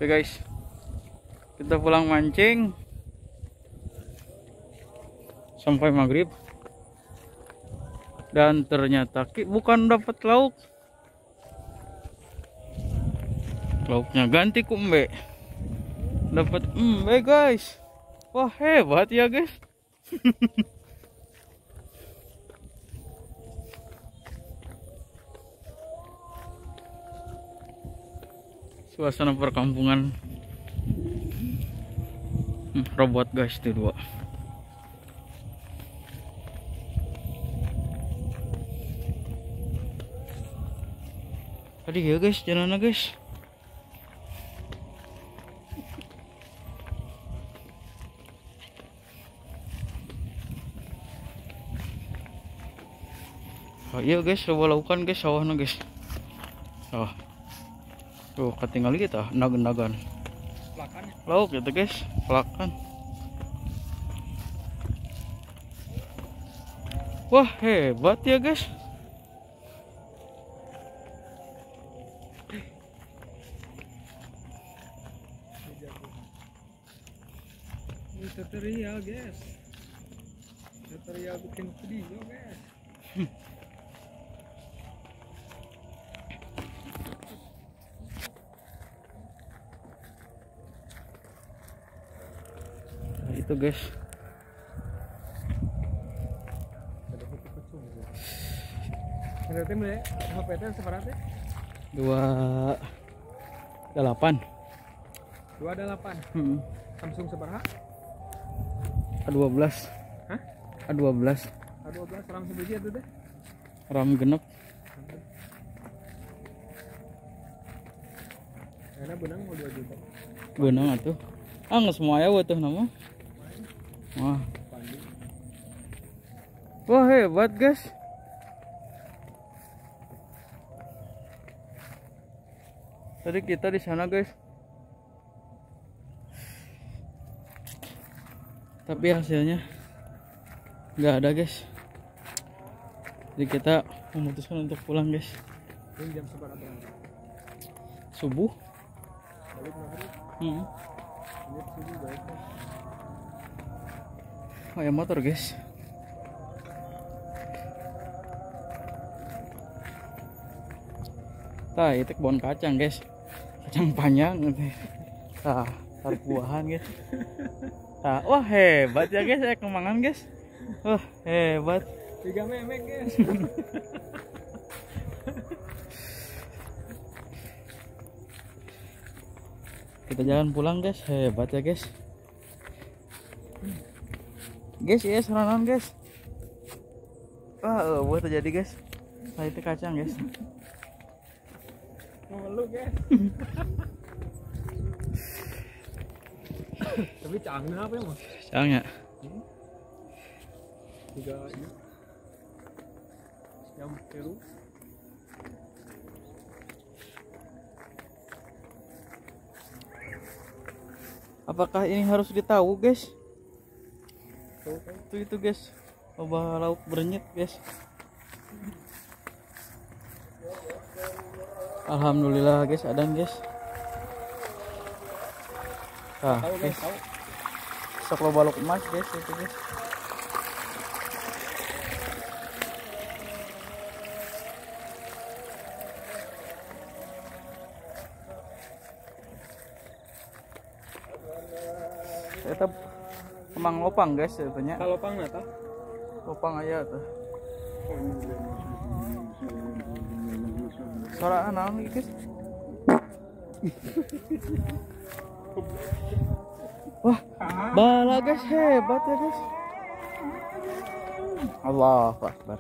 Oke guys, kita pulang mancing sampai maghrib dan ternyata bukan dapat lauk, lauknya ganti ku embe, dapat embe guys. Wah hebat ya guys. Suasana perkampungan. Robot guys itu dua. Tadi ya guys, jalan guys. Oh iya guys, coba lakukan guys, sawahnya guys. Sawah. Tuh, ketinggalan kita, nagan-nagan. Lauk gitu guys, pelakan. Wah hebat ya guys. Tutorial guys, tutorial bikin video guys. Nah, itu guys. Berarti mulai HP-nya seberapa? 28. 28. Samsung seberapa? A12. Hah? A12. A12 RAM sebiji itu deh. RAM genep. Karena benang mau 2 juta. Benang atuh. Ah nggak semua ya tuh nama. Wah. Wah hebat guys. Tadi kita di sana guys. Tapi hasilnya nggak ada guys. Jadi kita memutuskan untuk pulang guys. Ini jam seberapa? Subuh. Balik maghrib. Ini Subuh baik. Oh ya motor guys. Tah itu kebun kacang guys. Kacang panjang gitu. Tah, tarik buahan guys. Nah, wah hebat ya guys, kemangan guys. Wah hebat. 3 memek guys. Kita jalan pulang guys, hebat ya guys. Guys ya serangan guys. Wah buat terjadi guys. Nah itu kacang guys. Ngeluh guys. Tapi canggih apa ya mas? Canggih. 3 ini. Yang biru. Apakah ini harus ditahu guys? Tuh, Itu guys, coba lauk berenyit guys. Alhamdulillah guys, ada guys. Nah guys, sok lo balok emas guys itu guys. Kita emang lopang guys katanya. kalau pang nata? Lopang aja tuh. Suara anak nih guys. Wah, bala guys, hebat ya guys. Allahu Akbar.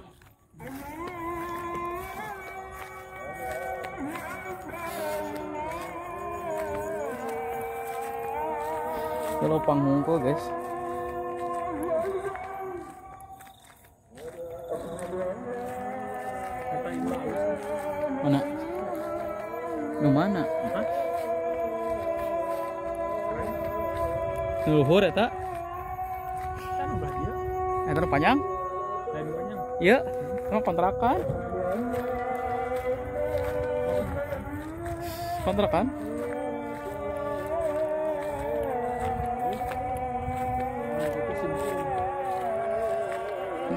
Kalau panggungko guys. Mana? Mana? Luhur eta? Kan udah dia. Eta panjang? Dari banyak. Iya, sama kontrakan. Kontrakan?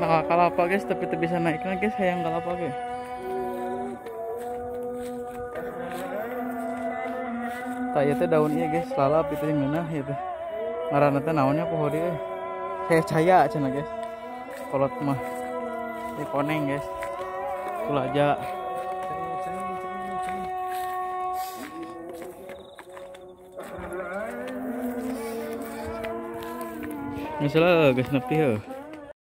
Nah, kalapa guys, tapi tidak bisa naik lagi guys, hayang kalapa guys. Tak itu daunnya guys, lalap itu yang mana itu. Ngaranna teh naonnya pohon dia. Saya caya cenah guys. Kolot mah. Ini koneng guys. Kulaja. Misalnya guys nepi heuh.